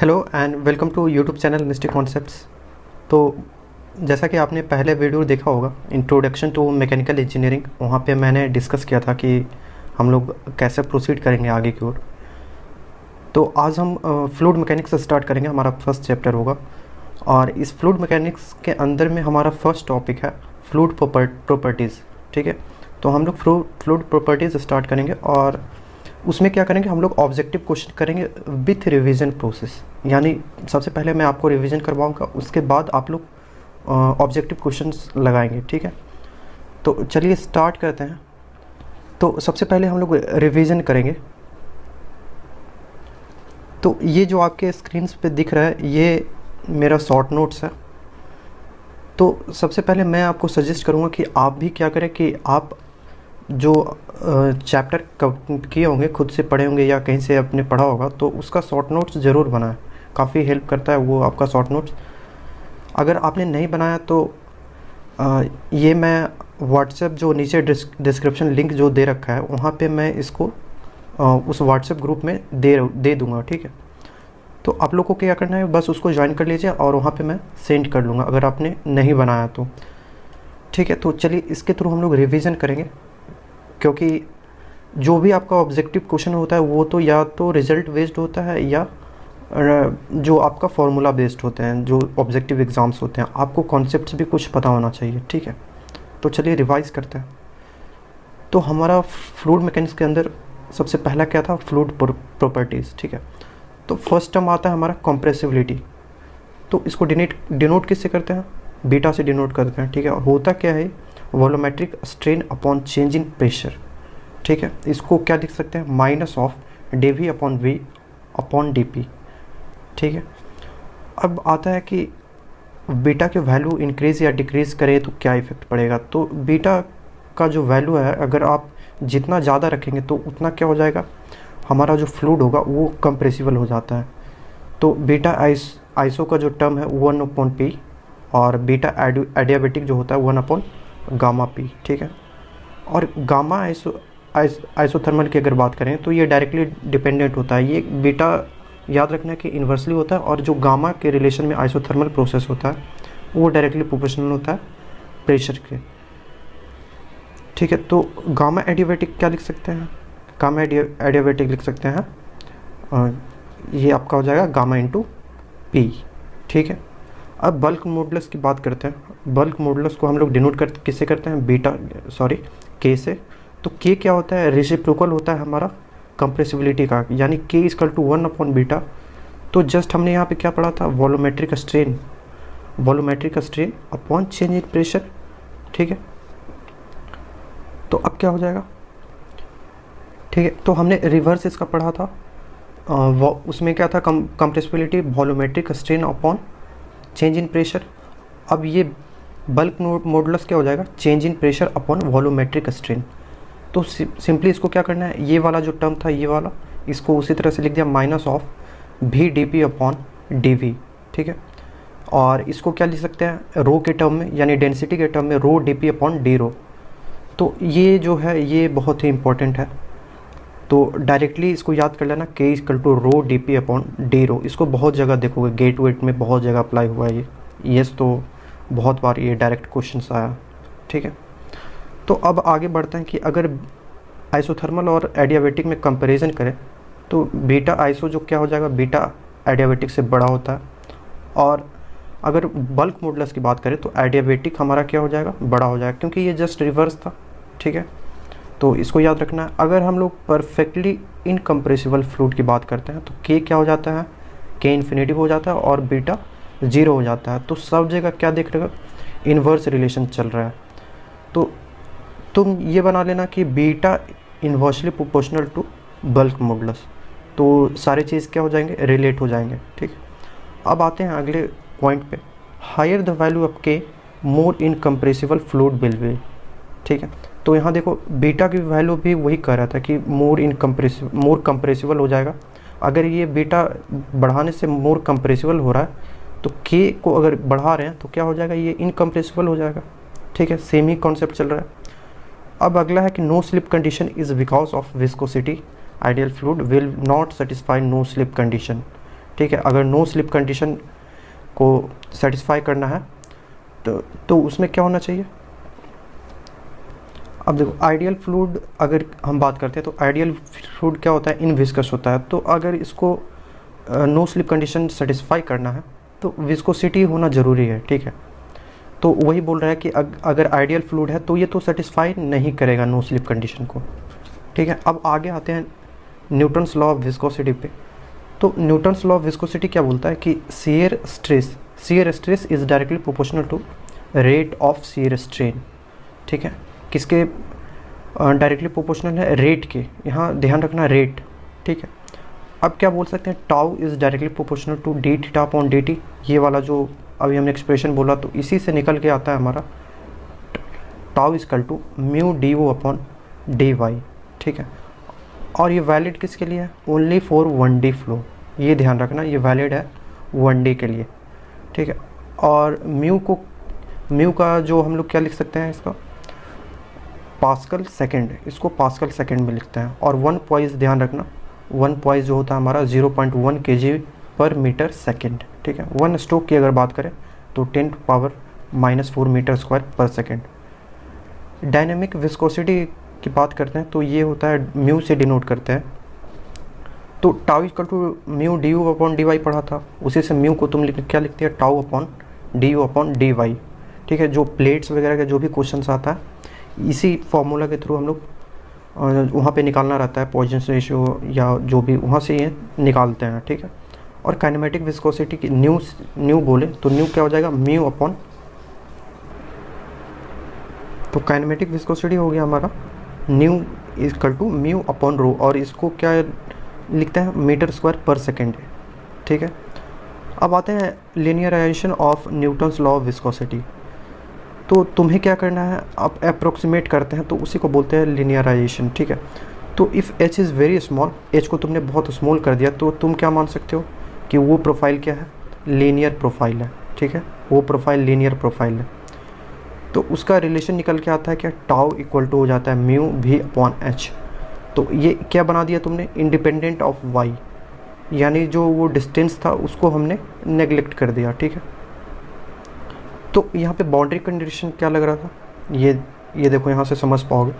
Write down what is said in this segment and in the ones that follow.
Hello and welcome to YouTube channel mystic concepts. तो जैसा कि आपने पहले वीडियो देखा होगा इंट्रोडक्शन टू मैकेनिकल इंजीनियरिंग, वहाँ पे मैंने डिस्कस किया था कि हम लोग कैसे प्रोसीड करेंगे आगे की ओर। तो आज हम फ्लूइड मैकेनिक्स से स्टार्ट करेंगे, हमारा फर्स्ट चैप्टर होगा। और इस फ्लूइड मैकेनिक्स के अंदर में हमारा फर्स्ट टॉपिक है फ्लूइड प्रॉपर्टीज़। ठीक है, तो हम लोग फ्लूइड प्रॉपर्टीज़ स्टार्ट करेंगे और उसमें क्या करेंगे, हम लोग ऑब्जेक्टिव क्वेश्चन करेंगे विथ रिवीजन प्रोसेस। यानी सबसे पहले मैं आपको रिवीजन करवाऊंगा, उसके बाद आप लोग ऑब्जेक्टिव क्वेश्चंस लगाएंगे। ठीक है, तो चलिए स्टार्ट करते हैं। तो सबसे पहले हम लोग रिवीजन करेंगे। तो ये जो आपके स्क्रीन पे दिख रहा है ये मेरा शॉर्ट नोट्स है। तो सबसे पहले मैं आपको सजेस्ट करूँगा कि आप भी क्या करें कि आप जो चैप्टर किए होंगे, खुद से पढ़े होंगे या कहीं से आपने पढ़ा होगा, तो उसका शॉर्ट नोट्स ज़रूर बनाएं। काफ़ी हेल्प करता है वो आपका शॉर्ट नोट्स। अगर आपने नहीं बनाया तो ये मैं व्हाट्सएप जो नीचे डिस्क्रिप्शन लिंक जो दे रखा है वहाँ पे मैं इसको उस व्हाट्सएप ग्रुप में दे दूँगा। ठीक है, तो आप लोग को क्या करना है, बस उसको ज्वाइन कर लीजिए और वहाँ पे मैं सेंड कर लूँगा अगर आपने नहीं बनाया तो। ठीक है, तो चलिए इसके थ्रू हम लोग रिवीजन करेंगे, क्योंकि जो भी आपका ऑब्जेक्टिव क्वेश्चन होता है वो तो या तो रिजल्ट बेस्ड होता है या जो आपका फॉर्मूला बेस्ड होते हैं। जो ऑब्जेक्टिव एग्ज़ाम्स होते हैं आपको कॉन्सेप्ट्स भी कुछ पता होना चाहिए। ठीक है, तो चलिए रिवाइज करते हैं। तो हमारा फ्लूइड मैकेनिक्स के अंदर सबसे पहला क्या था, फ्लूइड प्रॉपर्टीज़। ठीक है, तो फर्स्ट टर्म आता है हमारा कंप्रेसिबिलिटी। तो इसको डिनोट किससे करते हैं, बीटा से डिनोट करते हैं। ठीक है, और होता क्या है, volumetric strain upon change in pressure. ठीक है, इसको क्या लिख सकते हैं, minus of D upon V upon D P. ठीक है, अब आता है कि बीटा के वैल्यू इंक्रीज़ या डिक्रीज़ करे तो क्या इफेक्ट पड़ेगा। तो बीटा का जो वैल्यू है अगर आप जितना ज़्यादा रखेंगे तो उतना क्या हो जाएगा, हमारा जो फ्लूइड होगा वो कंप्रेसिबल हो जाता है। तो बीटा आइसो का जो टर्म है 1/P और बीटा एडियाबेटिक जो होता है 1/गामा पी। ठीक है, और गामा आइसोथर्मल की अगर बात करें तो ये डायरेक्टली डिपेंडेंट होता है। ये बीटा याद रखना कि इन्वर्सली होता है और जो गामा के रिलेशन में आइसोथर्मल प्रोसेस होता है वो डायरेक्टली प्रोपोर्शनल होता है प्रेशर के। ठीक है, तो गामा एडियाबेटिक क्या लिख सकते हैं, गामा एडियाबेटिक लिख सकते हैं, ये आपका हो जाएगा गामा इंटू पी। ठीक है, अब बल्क मॉडुलस की बात करते हैं। बल्क मॉडुलस को हम लोग डिनोट किससे करते हैं, के से। तो के क्या होता है, रेसिप्रोकल होता है हमारा कंप्रेसिबिलिटी का, यानी के इक्वल टू 1/बीटा। तो जस्ट हमने यहाँ पे क्या पढ़ा था, volumetric strain upon change in pressure. ठीक है, तो अब क्या हो जाएगा, ठीक है, तो हमने रिवर्स इसका पढ़ा था। उसमें क्या था, compressibility volumetric strain upon change in pressure. अब ये बल्क मॉडुलस क्या हो जाएगा, change in pressure upon volumetric strain. तो सिंपली इसको क्या करना है, ये वाला जो टर्म था ये वाला, इसको उसी तरह से लिख दिया माइनस ऑफ भी D P upon D V. ठीक है, और इसको क्या लिख सकते हैं, रो के टर्म में, यानी डेंसिटी के टर्म में रो डी पी अपॉन डी रो। तो ये जो है ये बहुत ही इंपॉर्टेंट है, तो डायरेक्टली इसको याद कर लेना, K equal to rho D P upon D rho. इसको बहुत जगह देखोगे, गेट वेट में बहुत जगह अप्लाई हुआ है ये तो बहुत बार ये डायरेक्ट क्वेश्चंस आया। ठीक है, तो अब आगे बढ़ते हैं कि अगर आइसोथर्मल और एडियाबेटिक में कंपैरिजन करें तो बीटा आइसो जो क्या हो जाएगा, बीटा एडियाबेटिक से बड़ा होता है। और अगर बल्क मॉडुलस की बात करें तो एडियाबेटिक हमारा क्या हो जाएगा, बड़ा हो जाएगा, क्योंकि ये जस्ट रिवर्स था। ठीक है, तो इसको याद रखना है। अगर हम लोग परफेक्टली इनकम्प्रेसिबल फ्लूइड की बात करते हैं तो के क्या हो जाता है, के इन्फिनिटी हो जाता है और बीटा 0 हो जाता है। तो सब जगह क्या देख रहे हो, इन्वर्स रिलेशन चल रहा है। तो तुम ये बना लेना कि beta inversely proportional to bulk modulus, तो सारी चीज़ क्या हो जाएंगे, रिलेट हो जाएंगे। ठीक, अब आते हैं अगले पॉइंट पे, हायर द वैल्यू ऑफ के मोर इनकम्प्रेसिबल फ्लूइड विल बी। ठीक है, तो यहाँ देखो बीटा की वैल्यू भी वही कह रहा था कि मोर कंप्रेसिबल हो जाएगा। अगर ये बीटा बढ़ाने से मोर कंप्रेसिबल हो रहा है तो के को अगर बढ़ा रहे हैं तो क्या हो जाएगा, ये इनकम्प्रेसिबल हो जाएगा। ठीक है, सेम ही कॉन्सेप्ट चल रहा है। अब अगला है कि no slip condition is because of viscosity, ideal fluid will not satisfy no slip condition. ठीक ठीक है। अगर नो स्लिप कंडीशन को सेटिस्फाई करना है तो उसमें क्या होना चाहिए। अब देखो आइडियल फ्लूइड अगर हम बात करते हैं तो आइडियल फ्लूइड क्या होता है, इनविस्कस होता है। तो अगर इसको नो स्लिप कंडीशन सेटिस्फाई करना है तो विस्कोसिटी होना ज़रूरी है, ठीक है। तो वही बोल रहा है कि अगर आइडियल फ्लूइड है तो ये तो सेटिस्फाई नहीं करेगा नो स्लिप कंडीशन को, ठीक है। अब आगे आते हैं न्यूटन्स लॉ ऑफ विस्कोसिटी पे। तो न्यूटन्स लॉ ऑफ विस्कोसिटी क्या बोलता है कि shear stress is directly proportional to rate of shear strain, ठीक है। किसके डायरेक्टली प्रोपोर्शनल है, रेट के, यहाँ ध्यान रखना रेट, ठीक है। अब क्या बोल सकते हैं, tau is directly proportional to d theta upon d t. ये वाला जो अभी हमने एक्सप्रेशन बोला तो इसी से निकल के आता है हमारा tau equal to mu d o upon d y, ठीक है। और ये वैलिड किसके लिए है, ओनली फॉर 1D फ्लो, ये ध्यान रखना, ये वैलिड है 1D के लिए, ठीक है। और म्यू का जो हम लोग क्या लिख सकते हैं, इसका पास्कल सेकेंड, इसको पास्कल सेकेंड में लिखते हैं। और 1 पॉइस ध्यान रखना, 1 पॉइस जो होता है हमारा 0.1 kg/m/s, ठीक है। 1 स्ट्रोक की अगर बात करें तो 10⁻⁻⁴ m²/s। डायनेमिक विस्कोसिटी की बात करते हैं तो ये होता है म्यू से डिनोट करते हैं। तो tau equal to mu d u upon d y पढ़ा था, उसी से म्यू को तुम क्या लिखते हैं, tau upon d u upon d y, ठीक है। जो प्लेट्स वगैरह का जो भी क्वेश्चन आता है इसी फॉर्मूला के थ्रू हम लोग वहाँ पे निकालना रहता है, पॉइजन रेशियो या जो भी, वहाँ से ये निकालते हैं, ठीक है। और काइनेमेटिक विस्कोसिटी की न्यू बोले तो न्यू क्या हो जाएगा, म्यू अपॉन, तो काइनेमेटिक विस्कोसिटी हो गया हमारा nu equal to mu upon rho, और इसको क्या लिखते हैं, m²/s, ठीक है। अब आते हैं linearization of Newton's law of viscosity. तो तुम्हें क्या करना है, आप अप्रोक्सीमेट करते हैं तो उसी को बोलते हैं लिनियराइजेशन, ठीक है। तो if h is very small, h को तुमने बहुत स्मॉल कर दिया तो तुम क्या मान सकते हो कि वो प्रोफाइल क्या है, लीनियर प्रोफाइल है, ठीक है। वो प्रोफाइल लीनियर प्रोफाइल है। तो उसका रिलेशन निकल के आता है क्या, टाउ इक्वल टू हो जाता है म्यू v अपॉन h। तो ये क्या बना दिया तुमने, इंडिपेंडेंट ऑफ y, यानी जो वो डिस्टेंस था उसको हमने नेगलेक्ट कर दिया, ठीक है। तो यहाँ पे बाउंड्री कंडीशन क्या लग रहा था, ये देखो यहाँ से समझ पाओगे।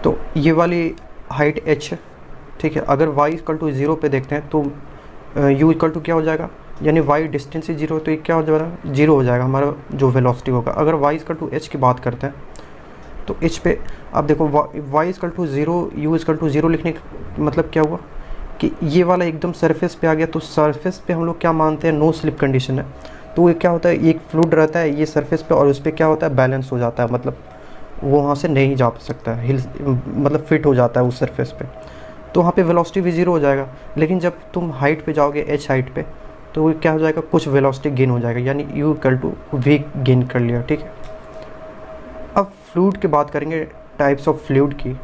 तो ये वाली हाइट h है, ठीक है। अगर y इक्वल टू 0 पे देखते हैं तो u इक्वल टू क्या हो जाएगा, यानी y डिस्टेंस ही 0 तो ये क्या हो जाएगा, 0 हो जाएगा हमारा जो वेलोसिटी होगा। अगर y इक्वल टू h की बात करते हैं तो h पे अब देखो y equal to 0 u equal to 0 लिखने का मतलब क्या हुआ कि ये वाला एकदम सरफेस पे आ गया। तो सरफेस पे हम लोग क्या मानते हैं, नो स्लिप कंडीशन है। तो ये क्या होता है, एक फ्लूइड रहता है ये सरफेस पे और उस पर क्या होता है, बैलेंस हो जाता है, मतलब वो वहाँ से नहीं जा सकता है, हिल मतलब फिट हो जाता है उस सरफेस पे। तो वहाँ पे वेलोसिटी भी 0 हो जाएगा। लेकिन जब तुम हाइट पे जाओगे h हाइट पे तो वो क्या हो जाएगा, कुछ वेलोसिटी गेन हो जाएगा, यानी u equal to v gain कर लिया, ठीक है। अब फ्लूइड की बात करेंगे, टाइप्स ऑफ फ्लूइड की।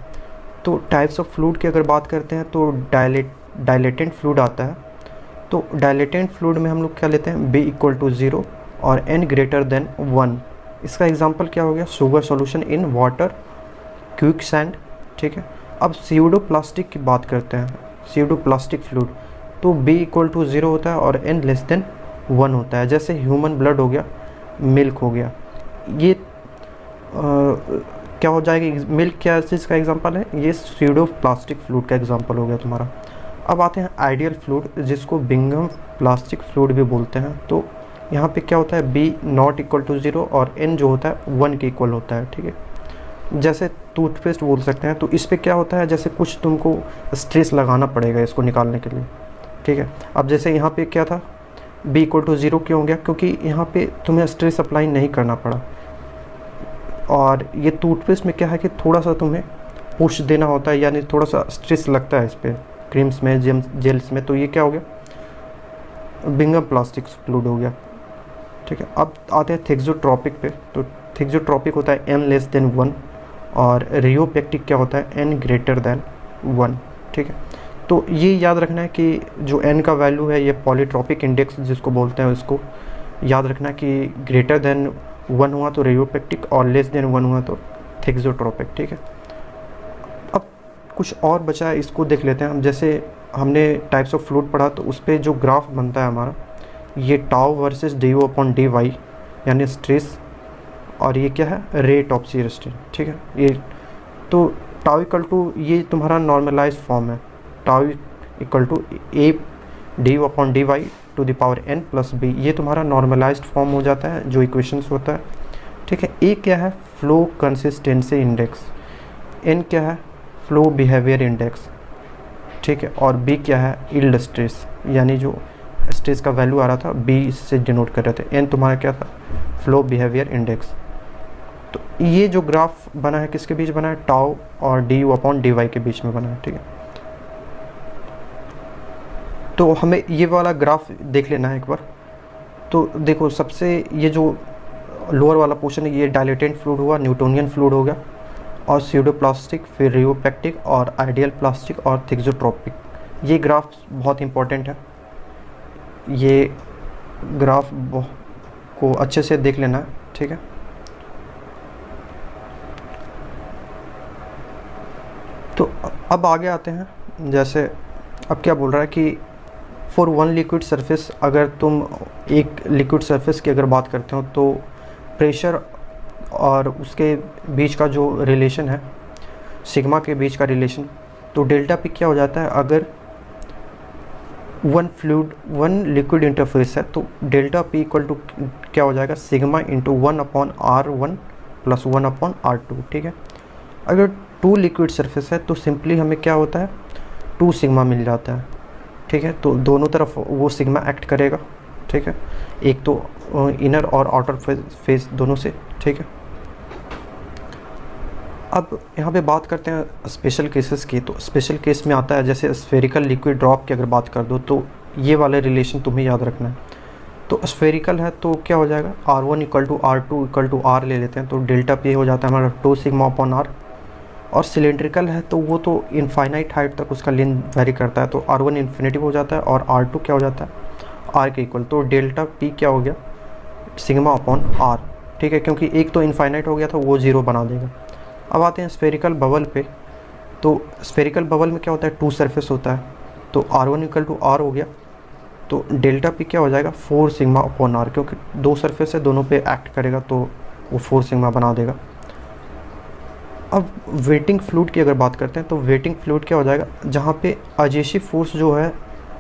तो टाइप्स ऑफ फ्लूइड की अगर बात करते हैं तो डायलेटेंट फ्लूइड आता है। तो डायलेटेंट फ्लूइड में हम लोग क्या लेते हैं, b इक्वल टू 0 और n ग्रेटर देन 1। इसका एग्जांपल क्या हो गया, sugar solution in water, quick sand, ठीक है। अब स्यूडो प्लास्टिक की बात करते हैं, स्यूडो प्लास्टिक फ्लूइड, तो b इक्वल टू 0 होता है और n लेस देन 1 होता है। जैसे ह्यूमन ब्लड हो गया, मिल्क हो गया, ये क्या हो जाएगा, मिल्क क्या चीज़ का एग्जांपल है, ये स्यूडो प्लास्टिक फ्लूइड का एग्जांपल हो गया तुम्हारा। अब आते हैं आइडियल फ्लूइड, जिसको बिंगम प्लास्टिक फ्लूइड भी बोलते हैं। तो यहाँ पे क्या होता है, b नॉट इक्वल टू 0 और n जो होता है 1 के इक्वल होता है, ठीक है। जैसे टूथपेस्ट बोल सकते हैं। तो इस पर क्या होता है, जैसे कुछ तुमको स्ट्रेस लगाना पड़ेगा इसको निकालने के लिए, ठीक है। अब जैसे यहाँ पे क्या था, b इक्वल टू 0 क्यों हो गया, क्योंकि यहाँ पे तुम्हें स्ट्रेस अप्लाई नहीं करना पड़ा। और ये टूथपेस्ट में क्या है कि थोड़ा सा तुम्हें पुश देना होता है, यानी थोड़ा सा स्ट्रेस लगता है इस पर, क्रीम्स में, जेल्स में। तो ये क्या हो गया, बिंगम प्लास्टिक फ्लूइड हो गया, ठीक है। अब आते हैं थिक्सोट्रोपिक पे। तो थिक्सोट्रोपिक होता है n लेस देन 1 और रियोपेक्टिक क्या होता है, n ग्रेटर देन 1, ठीक है। तो ये याद रखना है कि जो n का वैल्यू है, ये पॉलीट्रोपिक इंडेक्स जिसको बोलते हैं, उसको याद रखना कि ग्रेटर देन 1 हुआ तो रियोपेक्टिक और लेस देन 1 हुआ तो थिक्सोट्रोपिक, ठीक है। अब कुछ और बचा है, इसको देख लेते हैं हम। जैसे हमने टाइप्स ऑफ फ्लूइड पढ़ा, तो उस पर जो ग्राफ बनता है हमारा, ये tau versus d o upon d y यानी स्ट्रेस, और ये क्या है, रेट ऑफ शियर स्ट्रेन, ठीक है। ये तो टाउ इक्वल टू, ये तुम्हारा नॉर्मलाइज्ड फॉर्म है, tau equal to a d upon d y to the power n plus b, ये तुम्हारा नॉर्मलाइज्ड फॉर्म हो जाता है जो इक्वेशंस होता है, ठीक है। ए क्या है, फ्लो कंसिस्टेंसी इंडेक्स, n क्या है, फ्लो बिहेवियर इंडेक्स, ठीक है, और b क्या है, यील्ड स्ट्रेस, यानी जो स्ट्रेस का वैल्यू आ रहा था b से डिनोट कर रहे थे। n तुम्हारा क्या था, फ्लो बिहेवियर इंडेक्स। तो ये जो ग्राफ बना है किसके बीच बना है, टाउ और d u upon d y के बीच में बना है, ठीक है। तो हमें ये वाला ग्राफ देख लेना है एक बार। तो देखो, सबसे ये जो लोअर वाला पोर्शन है, ये डायलेटेंट फ्लूइड हुआ, न्यूटोनियन फ्लूइड हो गया, और स्यूडोप्लास्टिक, फिर रियोपेक्टिक और आइडियल प्लास्टिक और थिक्सोट्रोपिक। ये ग्राफ बहुत इंपॉर्टेंट है, ये ग्राफ को अच्छे से देख लेना है, ठीक है। तो अब आगे आते हैं। जैसे अब क्या बोल रहा है कि फॉर वन लिक्विड सरफेस, अगर तुम एक लिक्विड सरफेस की अगर बात करते हो तो प्रेशर और उसके बीच का जो रिलेशन है, सिग्मा के बीच का रिलेशन, तो डेल्टा पी क्या हो जाता है, अगर वन लिक्विड इंटरफेस है तो डेल्टा पी इक्वल टू क्या हो जाएगा, sigma into 1/r1 plus 1/r2, ठीक है। अगर टू लिक्विड सरफेस है तो सिंपली हमें क्या होता है, 2 सिग्मा मिल जाता है, ठीक है। तो दोनों तरफ वो सिग्मा एक्ट करेगा, ठीक है, एक तो इनर और आउटर फेस दोनों से, ठीक है। अब यहाँ पे बात करते हैं स्पेशल केसेस की। तो स्पेशल केस में आता है जैसे स्फेरिकल लिक्विड ड्रॉप की अगर बात कर दो, तो ये वाले रिलेशन तुम्हें याद रखना है। तो स्फेरिकल है तो क्या हो जाएगा, R1 equal to R2 equal to R ले लेते हैं, तो डेल्टा पी हो जाता है हमारा 2 सिग्मा अपॉन R। और सिलेंड्रिकल है तो वो तो इनफाइनाइट हाइट तक उसका लेंथ वेरी करता है, तो R1 इन्फिनिटी हो जाता है और R2 क्या हो जाता है, R के इक्वल। तो डेल्टा पी क्या हो गया, सिग्मा अपॉन R, ठीक है, क्योंकि एक तो इनफाइनाइट हो गया था, वो 0 बना देगा। अब आते हैं स्फेरिकल बबल पे। तो स्फेरिकल बबल में क्या होता है, 2 सरफेस होता है, तो R1 इक्वल टू R हो गया, तो डेल्टा पी क्या हो जाएगा, 4 सिग्मा अपॉन R, क्योंकि 2 सरफेस है, दोनों पे एक्ट करेगा तो वो 4 सिग्मा बना देगा। अब वेटिंग फ्लूइड की अगर बात करते हैं, तो वेटिंग फ्लूइड क्या हो जाएगा, जहाँ पे एजेसिव फोर्स जो है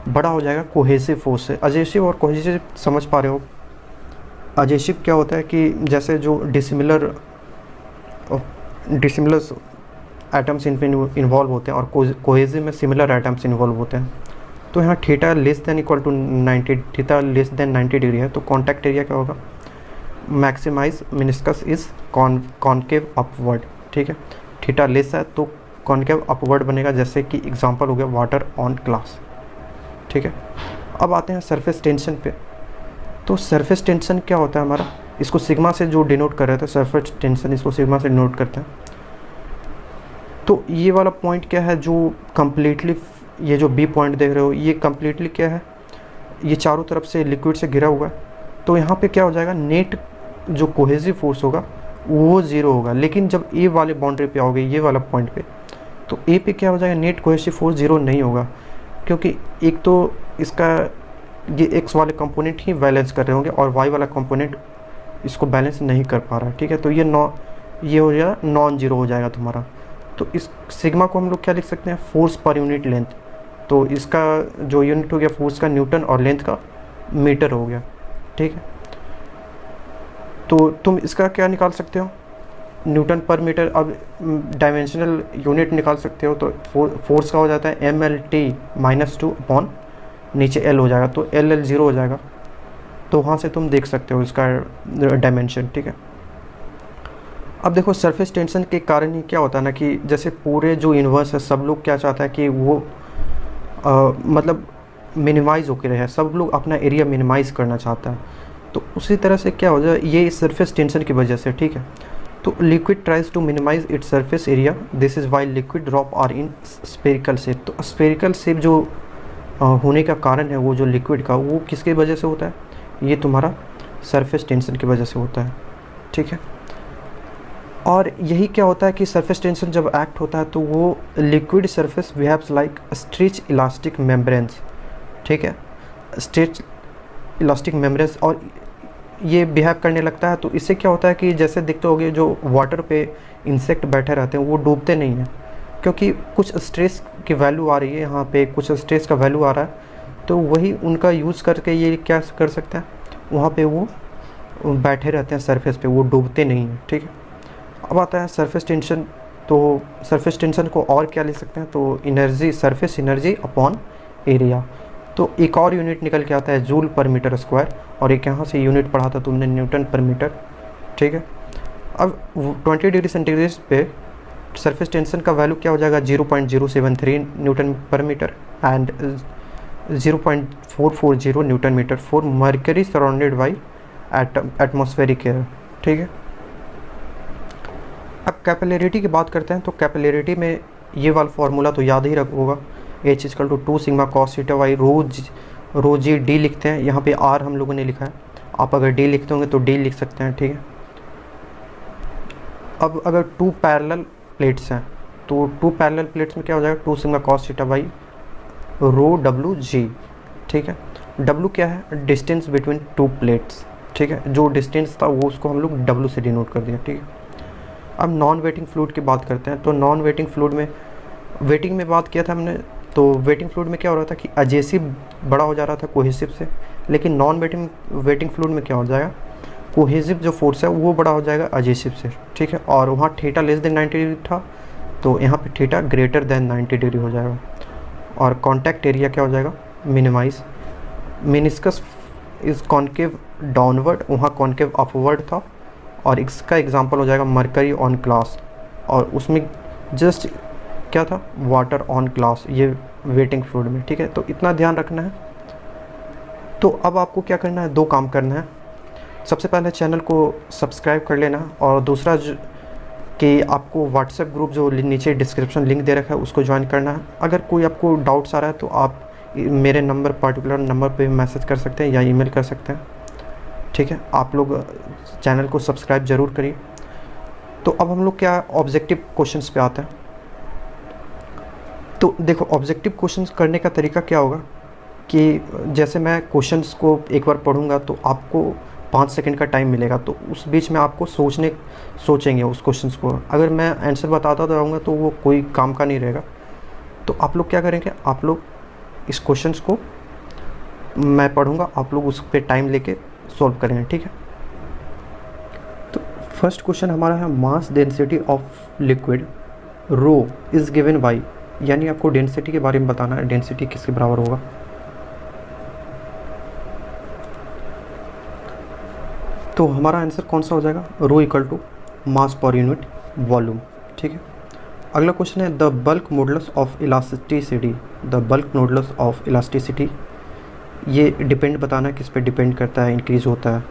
बड़ा हो जाएगा कोहेसिव फोर्स से। एजेसिव और कोहेसिव समझ पा रहे हो। एजेसिव क्या होता है कि जैसे जो डिसिमिलर एटम्स इन्वॉल्व होते हैं, और कोहेसिव में सिमिलर एटम्स इन्वॉल्व होते हैं। तो यहाँ theta less than equal to 90, theta less than 90 degree है, तो कॉन्टैक्ट एरिया क्या होगा, maximise meniscus is concave upward, ठीक है। थीटा लेस है तो कॉन्केव अपवर्ड बनेगा, जैसे कि एग्जांपल हो गया वाटर ऑन ग्लास, ठीक है। अब आते हैं सरफेस टेंशन पे। तो सरफेस टेंशन क्या होता है हमारा, इसको सिग्मा से जो डिनोट कर रहे थे, सरफेस टेंशन इसको सिग्मा से डिनोट करते हैं। तो ये वाला पॉइंट क्या है, जो कम्प्लीटली, ये जो बी पॉइंट देख रहे हो, ये कम्प्लीटली क्या है, ये चारों तरफ से लिक्विड से घिरा हुआ है। तो यहाँ पे क्या हो जाएगा, नेट जो कोहेसिव फोर्स होगा वो 0 होगा। लेकिन जब ए वाले बाउंड्री पे आओगे, ये वाला पॉइंट पे, तो ए पे क्या हो जाएगा, नेट कोहेसिव फोर्स 0 नहीं होगा, क्योंकि एक तो इसका ये एक्स वाले कंपोनेंट ही बैलेंस कर रहे होंगे और वाई वाला कंपोनेंट इसको बैलेंस नहीं कर पा रहा है, ठीक है। तो ये हो जाएगा नॉन जीरो हो जाएगा तुम्हारा। तो इस सिग्मा को हम लोग क्या लिख सकते हैं, फोर्स पर यूनिट लेंथ। तो इसका जो यूनिट हो गया फोर्स का यूटन और लेंथ का मीटर हो गया, ठीक है। तो तुम इसका क्या निकाल सकते हो, न्यूटन पर मीटर। अब डायमेंशनल यूनिट निकाल सकते हो, तो फोर्स का हो जाता है MLT-2 अपॉन नीचे L हो जाएगा, तो LL 0 हो जाएगा। तो वहाँ से तुम देख सकते हो इसका डायमेंशन, ठीक है। अब देखो सरफेस टेंशन के कारण ही क्या होता है ना, कि जैसे पूरे जो यूनिवर्स है, सब लोग क्या चाहता है कि वो मतलब मिनिमाइज़ होकर रहे, सब लोग अपना एरिया मिनिमाइज़ करना चाहता है। तो उसी तरह से क्या हो जाए, ये सरफेस टेंशन की वजह से, ठीक है। तो liquid tries to minimise its surface area, this is why liquid drop are in spherical shape. तो स्फेरिकल शेप जो होने का कारण है वो जो लिक्विड का, वो किसकी वजह से होता है, ये तुम्हारा सरफेस टेंशन की वजह से होता है, ठीक है। और यही क्या होता है कि सरफेस टेंशन जब एक्ट होता है तो वो liquid surface behaves like stretch elastic membranes, ठीक है, स्ट्रेच इलास्टिक मेम्ब्रेन्स, और ये बिहेव करने लगता है। तो इससे क्या होता है कि जैसे दिखते होगे जो वाटर पे इंसेक्ट बैठे रहते हैं वो डूबते नहीं हैं, क्योंकि कुछ स्ट्रेस की वैल्यू आ रही है यहाँ पे, कुछ स्ट्रेस का वैल्यू आ रहा है, तो वही उनका यूज़ करके ये क्या कर सकते हैं, वहाँ पे वो बैठे रहते हैं सरफेस पे, वो डूबते नहीं हैं, ठीक है। अब आता है सरफेस टेंशन। तो सरफेस टेंशन को और क्या लिख सकते हैं, तो energy, surface energy upon area. तो एक और यूनिट निकल के आता है जूल पर मीटर स्क्वायर, और एक यहाँ से यूनिट पढ़ा था तुमने न्यूटन पर मीटर, ठीक है। अब 20 डिग्री सेंटीग्रेड पे सरफेस टेंशन का वैल्यू क्या हो जाएगा, 0.073 newton per metre and 0.440 newton metre for mercury surrounded by atmospheric air, ठीक है। अब कैपिलरिटी की बात करते हैं। तो कैपिलरिटी में ये वाला फार्मूला तो याद ही होगा, H equal to 2 sigma cos theta by rho g d लिखते हैं, यहाँ पे R हम लोगों ने लिखा है, आप अगर D लिखते होंगे तो D लिख सकते हैं, ठीक है। अब अगर 2 पैरेलल प्लेट्स हैं तो 2 पैरेलल प्लेट्स में क्या हो जाएगा, 2 sigma cos theta by row W G, ठीक है। W क्या है, डिस्टेंस बिटवीन 2 प्लेट्स, ठीक है, जो डिस्टेंस था वो उसको हम लोग W से डिनोट कर दिया, ठीक है। अब नॉन वेटिंग फ्लूइड की बात करते हैं। तो नॉन वेटिंग फ्लूइड में, वेटिंग में बात किया था हमने, तो वेटिंग फ्लूइड में क्या हो रहा था कि एडहेसिव बड़ा हो जा रहा था कोहेसिव से, लेकिन नॉन वेटिंग फ्लूइड में क्या हो जाएगा, कोहेसिव जो फोर्स है वो बड़ा हो जाएगा एडहेसिव से, ठीक है। और वहाँ थीटा लेस देन 90 डिग्री था, तो यहाँ पे थीटा ग्रेटर देन 90 डिग्री हो जाएगा। और कॉन्टैक्ट एरिया क्या हो जाएगा, minimise. Meniscus is concave downward, वहाँ कॉन्केव अपवर्ड था, और इसका एग्जांपल हो जाएगा मरकरी ऑन ग्लास, और उसमें जस्ट क्या था, वाटर ऑन ग्लास, ये वेटिंग फ्लूइड में, ठीक है। तो इतना ध्यान रखना है। तो अब आपको क्या करना है, 2 काम करना है। सबसे पहले चैनल को सब्सक्राइब कर लेना, और दूसरा कि आपको व्हाट्सएप ग्रुप जो नीचे डिस्क्रिप्शन लिंक दे रखा है उसको ज्वाइन करना है। अगर कोई आपको डाउट्स आ रहा है तो आप मेरे नंबर, पर्टिकुलर नंबर पे मैसेज कर सकते हैं या ईमेल कर सकते हैं, ठीक है। आप लोग चैनल को सब्सक्राइब ज़रूर करिए। तो अब हम लोग क्या ऑब्जेक्टिव क्वेश्चंस पे आते हैं। तो देखो ऑब्जेक्टिव क्वेश्चंस करने का तरीका क्या होगा कि जैसे मैं क्वेश्चंस को एक बार पढ़ूंगा तो आपको 5 सेकंड का टाइम मिलेगा, तो उस बीच में आपको सोचेंगे उस क्वेश्चंस को। अगर मैं आंसर बताता रहूँगा तो वो कोई काम का नहीं रहेगा। तो आप लोग क्या करेंगे, आप लोग इस क्वेश्चंस को मैं पढ़ूंगा, आप लोग उस पर टाइम लेके सॉल्व करेंगे, ठीक है। तो फर्स्ट क्वेश्चन हमारा है mass density of liquid rho is given by, यानी आपको डेंसिटी के बारे में बताना है, डेंसिटी किसके बराबर होगा। तो हमारा आंसर कौन सा हो जाएगा, rho equal to mass per unit volume, ठीक है। अगला क्वेश्चन है the bulk modulus of elasticity, the bulk modulus of elasticity, ये डिपेंड बताना है, किस पे डिपेंड करता है, इंक्रीज़ होता है।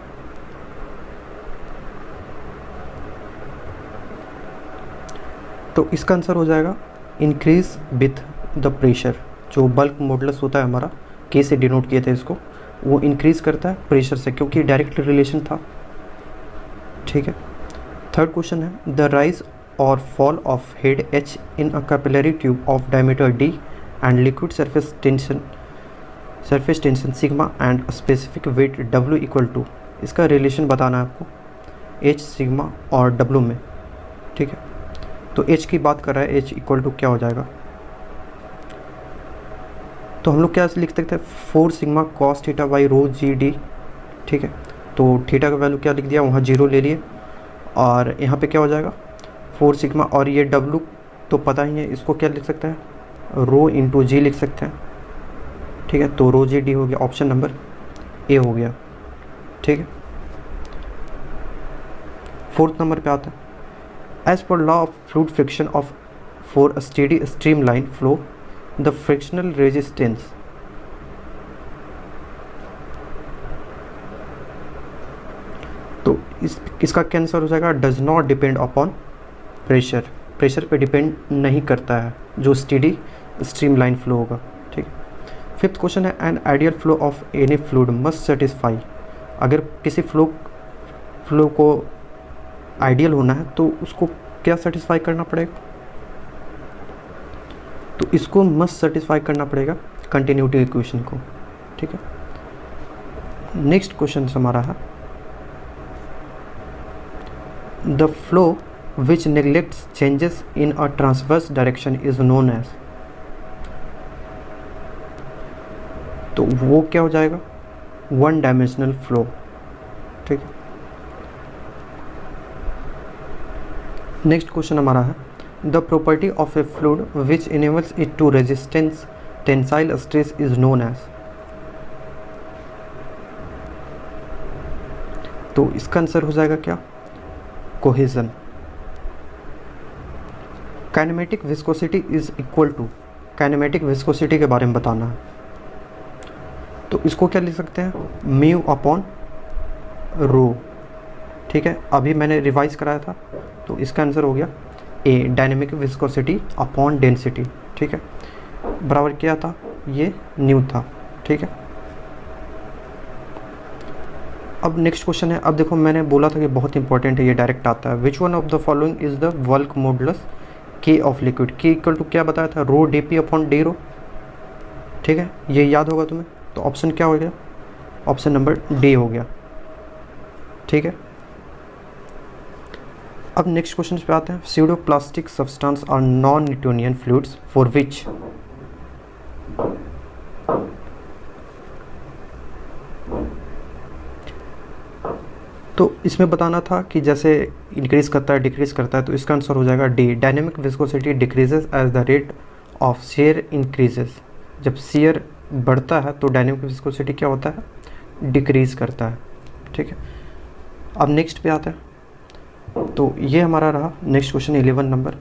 तो इसका आंसर हो जाएगा इंक्रीज विथ द प्रेशर। जो बल्क मॉडुलस होता है हमारा, के से डिनोट किए थे इसको, वो इंक्रीज़ करता है प्रेशर से, क्योंकि डायरेक्ट रिलेशन था, ठीक है। थर्ड क्वेश्चन है द राइज और fall of head h in a capillary tube of diameter d and liquid surface tension sigma and specific weight डब्ल्यू इक्वल टू, इसका रिलेशन बताना है आपको एच, सिग्मा और डब्ल्यू में, ठीक है। तो एच की बात कर रहा है, एच इक्वल टू क्या हो जाएगा, तो हम लोग क्या लिख सकते हैं, 4 sigma cos theta by rho g D, ठीक है। तो थीटा का वैल्यू क्या लिख दिया, वहाँ 0 ले लिए, और यहाँ पे क्या हो जाएगा 4 सिग्मा, और ये डब्ल्यू तो पता ही है, इसको क्या लिख सकते हैं, रो इंटू जी लिख सकते हैं, ठीक है। तो रो जी डी हो गया, ऑप्शन नंबर ए हो गया, ठीक है। 4th नंबर पे आता है as per law of fluid friction of for a steady streamline flow the frictional resistance, तो इसका क्या आंसर हो जाएगा, does not depend upon pressure, pressure पे डिपेंड नहीं करता है जो स्टेडी स्ट्रीम लाइन फ्लो होगा, ठीक है। 5th क्वेश्चन है an ideal flow of any fluid must satisfy, अगर किसी फ्लो को आइडियल होना है तो उसको क्या सेटिस्फाई करना पड़ेगा, तो इसको मस्ट सेटिस्फाई करना पड़ेगा कंटिन्यूटी इक्वेशन को। ठीक है, नेक्स्ट क्वेश्चन हमारा है the flow which neglects changes in a transverse direction is known as, तो वो क्या हो जाएगा, वन डायमेंशनल फ्लो। ठीक है, नेक्स्ट क्वेश्चन हमारा है the property of a fluid which enables it to resistance tensile stress is known as, तो इसका आंसर हो जाएगा क्या, cohesion. Kinematic viscosity is equal to, kinematic viscosity के बारे में बताना है, तो इसको क्या लिख सकते हैं, म्यू अपॉन रो। ठीक है, अभी मैंने रिवाइज कराया था, तो इसका आंसर हो गया ए, डायनेमिक विस्कोसिटी अपॉन डेंसिटी। ठीक है, बराबर क्या था, ये न्यू था। ठीक है, अब नेक्स्ट क्वेश्चन है, अब देखो मैंने बोला था कि बहुत इंपॉर्टेंट है, ये डायरेक्ट आता है। Which one of the following is the work modulus के ऑफ लिक्विड, के इक्वल टू क्या बताया था, रो डी पी अपॉन डी रो। ठीक है, ये याद होगा तुम्हें, तो ऑप्शन क्या हो गया, ऑप्शन नंबर डी हो गया। ठीक है, अब नेक्स्ट क्वेश्चन पे आते हैं। Pseudo plastic substance are non Newtonian fluids for which, तो इसमें बताना था कि जैसे इंक्रीज करता है डिक्रीज करता है, तो इसका आंसर हो जाएगा d, dynamic viscosity decreases as the rate of shear increases. जब शेयर बढ़ता है तो डायनेमिक विस्कोसिटी क्या होता है, डिक्रीज करता है। ठीक है, अब नेक्स्ट पे आता है, तो ये हमारा रहा next question 11 number.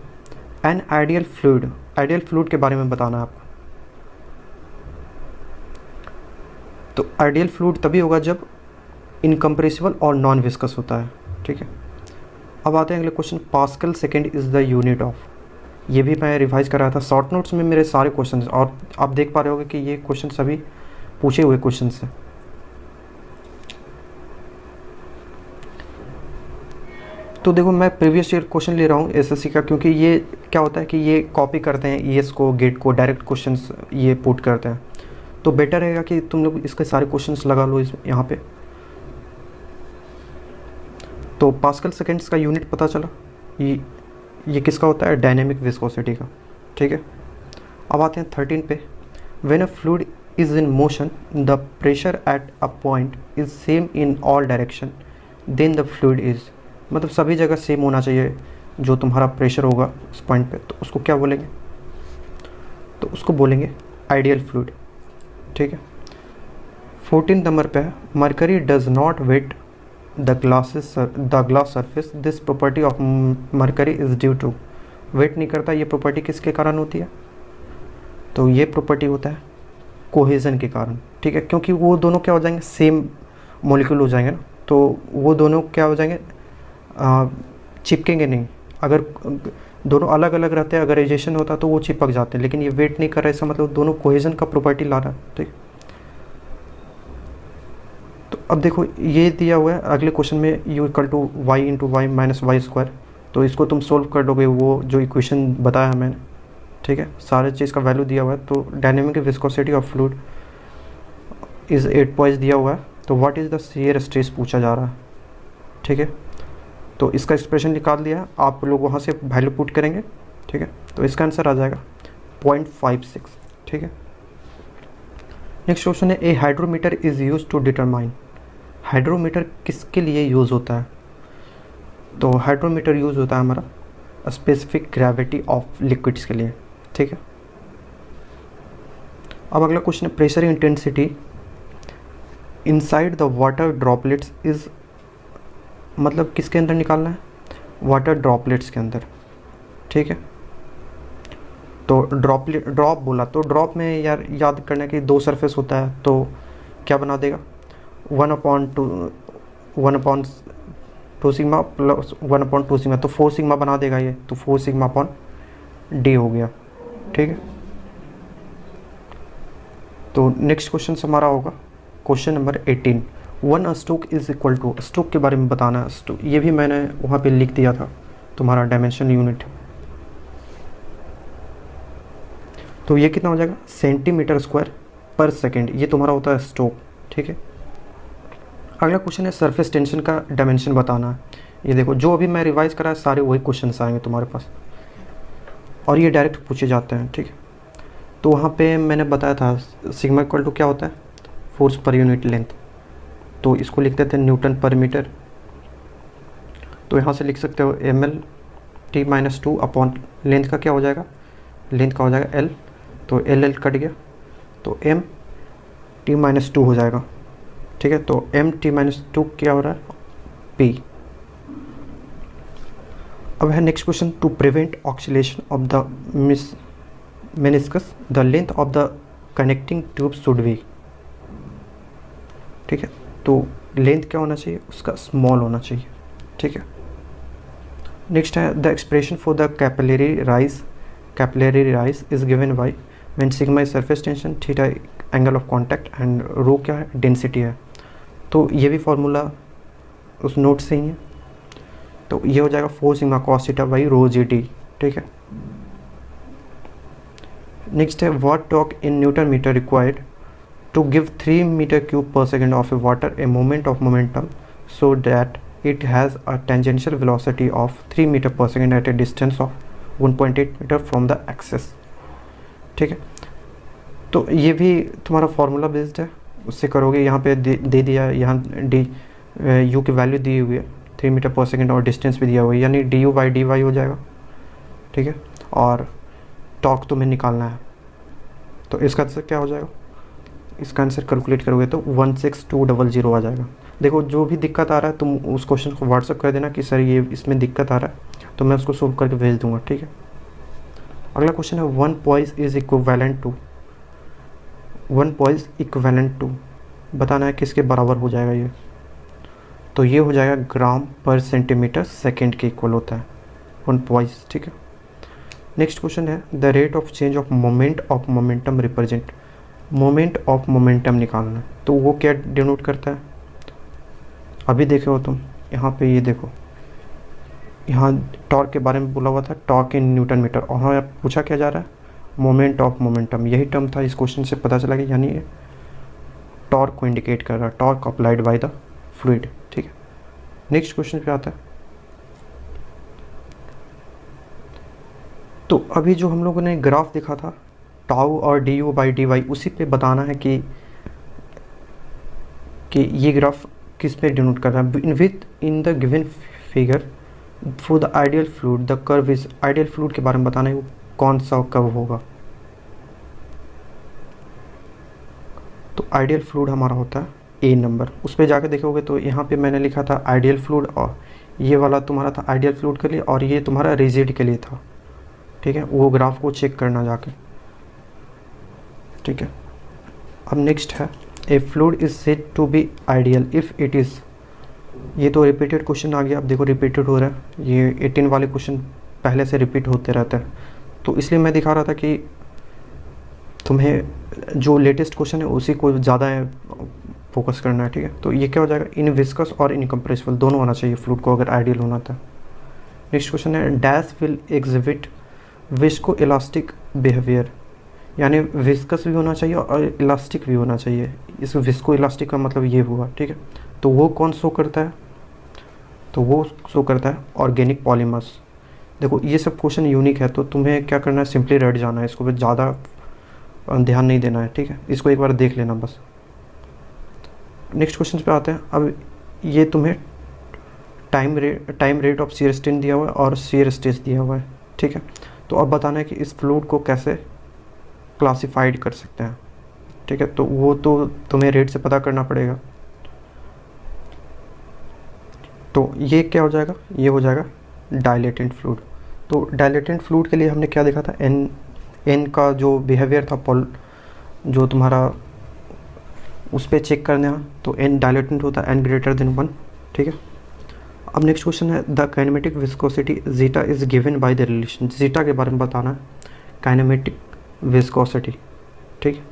An ideal fluid, ideal fluid के बारे में बताना है आपको। तो आइडियल फ्लूइड तभी होगा जब इनकम्प्रेसिबल और नॉन विस्कस होता है। ठीक है, अब आते हैं अगले question. Pascal second is the unit of, ये भी मैं रिवाइज कर रहा था शॉर्ट नोट्स में मेरे सारे क्वेश्चन, और आप देख पा रहे होगे कि ये क्वेश्चन सभी पूछे हुए क्वेश्चन हैं। तो देखो मैं प्रीवियस ईयर क्वेश्चन ले रहा हूँ एसएससी का, क्योंकि ये क्या होता है कि ये कॉपी करते हैं ईएस को, गेट को, डायरेक्ट क्वेश्चंस ये पुट करते हैं, तो बेटर रहेगा कि तुम लोग इसके सारे क्वेश्चंस लगा लो इस यहाँ पे। तो पास्कल सेकेंड्स का यूनिट पता चला, ये किसका होता है, डायनेमिक विस्कोसिटी का। ठीक है, अब आते हैं 13 पे। When a fluid is in motion the pressure at a point is same in all direction then the fluid is, मतलब सभी जगह सेम होना चाहिए जो तुम्हारा प्रेशर होगा उस पॉइंट पे, तो उसको क्या बोलेंगे, तो उसको बोलेंगे आइडियल फ्लूइड। ठीक है, 14 नंबर पे है mercury does not wet the glass surface, this property of mercury is due to, wet नहीं करता, ये प्रॉपर्टी किसके कारण होती है, तो ये प्रॉपर्टी होता है कोहेजन के कारण। ठीक है, क्योंकि वो दोनों क्या हो जाएंगे, सेम मॉलिक्यूल हो जाएंगे ना, तो वो दोनों क्या हो जाएंगे, चिपकेंगे नहीं। अगर दोनों अलग अलग रहते हैं, अगर एजेशन होता तो वो चिपक जाते हैं, लेकिन ये वेट नहीं कर रहा है, इसका मतलब दोनों कोहेजन का प्रॉपर्टी ला रहा है। ठीक, तो अब देखो ये दिया हुआ है अगले क्वेश्चन में, u equal to y into y minus y square, तो इसको तुम सोल्व कर दोगे वो जो इक्वेशन बताया मैंने। ठीक है, सारे चीज़ का वैल्यू दिया हुआ है, तो dynamic viscosity of fluid is 8 point दिया हुआ है, तो what is the shear stress पूछा जा रहा है। ठीक है, तो इसका एक्सप्रेशन निकाल दिया, आप लोग वहाँ से वैल्यू पुट करेंगे। ठीक है, तो इसका आंसर आ जाएगा 0.56। ठीक है, नेक्स्ट क्वेश्चन है a hydrometer is use to determine, hydrometer किसके लिए यूज़ होता है, तो हाइड्रोमीटर यूज़ होता है हमारा स्पेसिफिक ग्रेविटी ऑफ लिक्विड्स के लिए। ठीक है, अब अगला क्वेश्चन है pressure intensity inside the water droplets is, मतलब किसके अंदर निकालना है, वाटर ड्रॉपलेट्स के अंदर। ठीक है, तो ड्रॉप बोला, तो ड्रॉप में यार याद करना कि 2 सरफेस होता है, तो क्या बना देगा 1/2 सिग्मा प्लस 1/2 सिग्मा, तो 4 सिग्मा बना देगा ये, तो 4 सिग्मा अपॉन डी हो गया। ठीक है, तो नेक्स्ट क्वेश्चन हमारा होगा question number 18। 1 stroke is equal to, stroke के बारे में बताना है, ये भी मैंने वहाँ पे लिख दिया था, तुम्हारा डायमेंशन यूनिट। तो ये कितना हो जाएगा, सेंटीमीटर स्क्वायर पर सेकेंड, ये तुम्हारा होता है स्ट्रोक। ठीक है, अगला क्वेश्चन है सरफेस टेंशन का डायमेंशन बताना है। ये देखो जो अभी मैं रिवाइज करा है सारे वही क्वेश्चन आएंगे तुम्हारे पास, और ये डायरेक्ट पूछे जाते हैं। ठीक है, तो वहाँ पे मैंने बताया था सिग्मा इक्वल टू क्या होता है, फोर्स पर यूनिट लेंथ, तो इसको लिख देते हैं न्यूटन पर मीटर। तो यहाँ से लिख सकते हो ml/t-2 अपॉन लेंथ का क्या हो जाएगा, लेंथ का हो जाएगा l, तो l कट गया तो m/t-2 हो जाएगा। ठीक है, तो m/t-2 क्या हो रहा है, p। अब है next question, to prevent oscillation of the meniscus the length of the connecting tube should be. ठीक है, तो लेंथ क्या होना चाहिए, उसका स्मॉल होना चाहिए। ठीक है, नेक्स्ट है the expression for the capillary rise is given by when sigma is surface tension, theta angle of contact and rho क्या है, डेंसिटी है। तो ये भी फॉर्मूला उस नोट से ही है, तो ये हो जाएगा 4 sigma cos theta by rho g t. ठीक है, नेक्स्ट है what torque in newton metre required to give 3 meter cube per second of a water a moment of momentum so that it has a tangential velocity of 3 meter per second at a distance of 1.8 meter from the axis। ठीक है, तो ये भी तुम्हारा formula based है, उससे करोगे। यहाँ पे दे दिया, यहाँ डी यू की वैल्यू दी हुई है 3 मीटर पर सेकेंड और डिस्टेंस भी दिया हुआ है, यानी d u by d y हो जाएगा। ठीक है, और टॉर्क तुम्हें निकालना है, तो इसका आंसर क्या हो जाएगा, इसका आंसर कैलकुलेट करोगे तो 16200 आ जाएगा। देखो जो भी दिक्कत आ रहा है तुम उस क्वेश्चन को व्हाट्सअप कर देना कि सर ये इसमें दिक्कत आ रहा है, तो मैं उसको सोल्व करके भेज दूंगा। ठीक है, अगला क्वेश्चन है वन पॉइस इक्विवेलेंट टू, बताना है किसके बराबर हो जाएगा ये, तो ये हो जाएगा ग्राम पर सेंटीमीटर सेकेंड के इक्वल होता है 1 पॉइस। ठीक है, नेक्स्ट क्वेश्चन है the rate of change of moment of momentum represent, moment of momentum निकालना है, तो वो क्या डिनोट करता है, अभी देखे हो तुम यहाँ पे, ये देखो यहाँ टॉर्क के बारे में बोला हुआ था, टॉर्क इन न्यूटन मीटर, और हाँ पूछा क्या जा रहा है, मोमेंट ऑफ मोमेंटम, यही टर्म था इस क्वेश्चन से पता चला कि यानी ये टॉर्क को इंडिकेट कर रहा है, torque applied by the fluid. ठीक है, नेक्स्ट क्वेश्चन पे आता है, तो अभी जो हम लोगों ने ग्राफ देखा था टाउ और d u by d y, उसी पे बताना है कि ये ग्राफ किस पे डिनोट कर रहा है। With in the given figure for the ideal fluid the curve is, ideal fluid के बारे में बताना है वो कौन सा कर्व होगा। तो आइडियल फ्लूइड हमारा होता है ए नंबर, उस पर जाके देखोगे तो यहाँ पे मैंने लिखा था आइडियल फ्लूइड, और ये वाला तुम्हारा था आइडियल फ्लूइड के लिए, और ये तुम्हारा रिजिड के लिए था। ठीक है, वो ग्राफ को चेक करना जाके। ठीक है, अब नेक्स्ट है a fluid is said to be ideal if it is, ये तो रिपीटेड क्वेश्चन आ गया, अब देखो रिपीटेड हो रहा है, ये 18 वाले क्वेश्चन पहले से रिपीट होते रहते हैं, तो इसलिए मैं दिखा रहा था कि तुम्हें जो लेटेस्ट क्वेश्चन है उसी को ज़्यादा फोकस करना है। ठीक है, तो ये क्या हो जाएगा, इन विस्कस और इनकम्प्रेसिबल दोनों होना चाहिए फ्लूइड को अगर आइडियल होना था। नेक्स्ट क्वेश्चन है dash will exhibit visco elastic behaviour, यानी विस्कस भी होना चाहिए और इलास्टिक भी होना चाहिए, इस विस्को इलास्टिक का मतलब ये हुआ। ठीक है, तो वो कौन शो करता है, तो वो शो करता है ऑर्गेनिक पॉलीमर्स। देखो ये सब क्वेश्चन यूनिक है, तो तुम्हें क्या करना है, सिंपली रट जाना है, इसको ज़्यादा ध्यान नहीं देना है। ठीक है, इसको एक बार देख लेना बस। नेक्स्ट क्वेश्चन पे आते हैं, अब ये तुम्हें time rate of shear strain दिया हुआ है और शियर स्ट्रेस दिया हुआ है। ठीक है, तो अब बताना है कि इस फ्लूइड को कैसे क्लासिफाइड कर सकते हैं। ठीक है, तो वो तो तुम्हें रेट से पता करना पड़ेगा। तो ये क्या हो जाएगा, ये हो जाएगा डायलेटेंट फ्लूइड। तो डायलेटेंट फ्लूइड के लिए हमने क्या देखा था, एन का जो बिहेवियर था जो तुम्हारा उस पर चेक करना है, तो एन डायलेटेंट होता है एन ग्रेटर देन 1। ठीक है, अब नेक्स्ट क्वेश्चन है the kinematic viscosity zeta is given by the relation, zeta के बारे में बताना है, काइनेमेटिक विस्कोसिटी। ठीक है,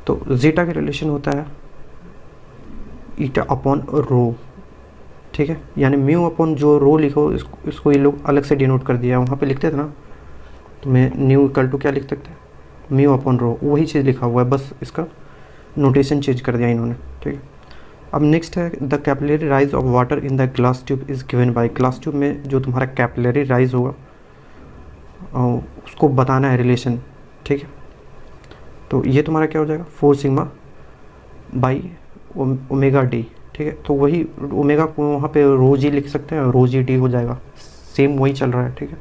तो जीटा के रिलेशन होता है ईटा अपॉन रो, ठीक है। यानी म्यू अपॉन जो रो लिखो इसको ये लोग अलग से डिनोट कर दिया है। वहाँ पे लिखते थे ना, तो मैं न्यू इक्वल टू क्या लिख सकते हैं, म्यू अपॉन रो, वही चीज़ लिखा हुआ है, बस इसका नोटेशन चेंज कर दिया इन्होंने, ठीक है। अब नेक्स्ट है the capillary rise of water in the glass tube is given by. Glass tube में जो तुम्हारा कैपिलरी राइज होगा उसको बताना है रिलेशन, ठीक है। तो ये तुम्हारा क्या हो जाएगा, 4 सिग्मा बाई ओमेगा डी, ठीक है। तो वही ओमेगा को वहाँ पे रो जी लिख सकते हैं, रो जी डी हो जाएगा, सेम वही चल रहा है, ठीक है।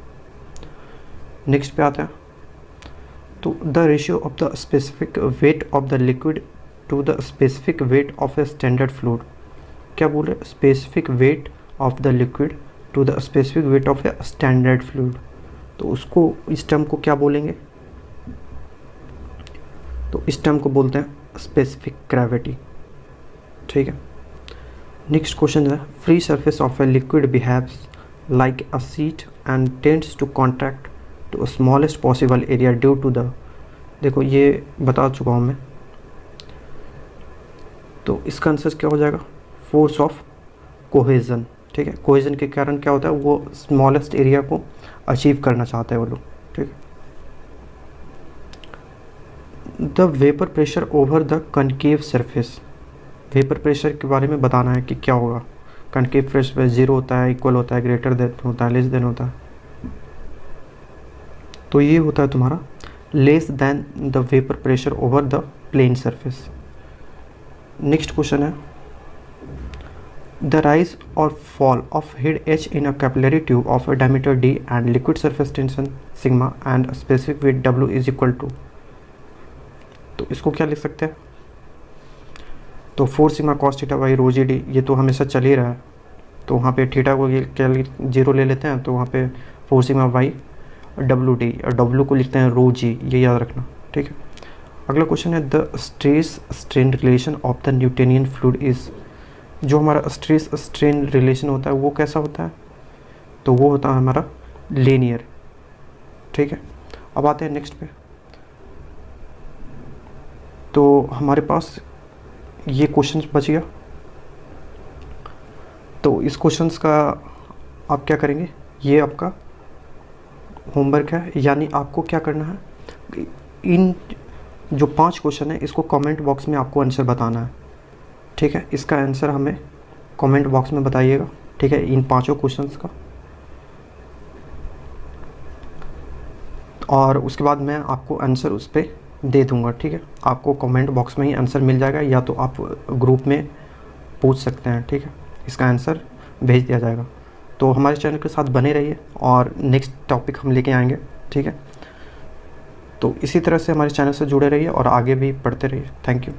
नेक्स्ट पे आते हैं, तो the ratio of the specific weight of the liquid to the specific weight of a standard fluid. क्या बोल रहे, specific weight of the liquid to the specific weight of a standard fluid. तो उसको, इस टर्म को क्या बोलेंगे, तो इस टर्म को बोलते हैं स्पेसिफिक ग्रेविटी, ठीक है। नेक्स्ट क्वेश्चन है, free surface of a liquid behaves like a sheet and tends to contract to smallest possible area due to the, देखो ये बता चुका हूँ मैं, तो इसका आंसर क्या हो जाएगा, फोर्स ऑफ कोहेजन, ठीक है। कोहेजन के कारण क्या होता है, वो स्मॉलेस्ट एरिया को अचीव करना चाहते हैं वो लोग, ठीक है। The vapour pressure over the concave surface, vapour pressure के बारे में बताना है कि क्या होगा। कनकेव प्रेशर पे 0 होता है, इक्वल होता है, ग्रेटर देन होता है, लेस देन होता है। तो ये होता है तुम्हारा less than the vapour pressure over the plane surface. Next question है, द राइज और fall of head h in a capillary tube of a diameter d and liquid surface tension sigma and specific weight डब्ल्यू is equal to, तो इसको क्या लिख सकते हैं, तो 4 sigma cos theta by rho g d, ये तो हमेशा चल ही रहा है, तो वहाँ पे थीटा को क्या 0 ले लेते हैं, तो वहाँ पे 4 सिग्मा बाई डब्ल्यू डी, और डब्ल्यू को लिखते हैं रो जी, ये याद रखना, ठीक है। अगला क्वेश्चन है, the stress strain relation of the Newtonian fluid is, जो हमारा स्ट्रेस स्ट्रेन रिलेशन होता है वो कैसा होता है, तो वो होता है हमारा लीनियर, ठीक है। अब आते हैं नेक्स्ट पे, तो हमारे पास ये क्वेश्चंस बच गया। तो इस क्वेश्चंस का आप क्या करेंगे, ये आपका होमवर्क है, यानी आपको क्या करना है, इन जो 5 क्वेश्चन है इसको कमेंट बॉक्स में आपको आंसर बताना है, ठीक है। इसका आंसर हमें कमेंट बॉक्स में बताइएगा, ठीक है, इन 5 क्वेश्चंस का। और उसके बाद मैं आपको आंसर उस पर दे दूंगा, ठीक है। आपको कमेंट बॉक्स में ही आंसर मिल जाएगा, या तो आप ग्रुप में पूछ सकते हैं, ठीक है, इसका आंसर भेज दिया जाएगा। तो हमारे चैनल के साथ बने रहिए और नेक्स्ट टॉपिक हम लेके आएंगे, ठीक है। तो इसी तरह से हमारे चैनल से जुड़े रहिए और आगे भी पढ़ते रहिए। Thank you.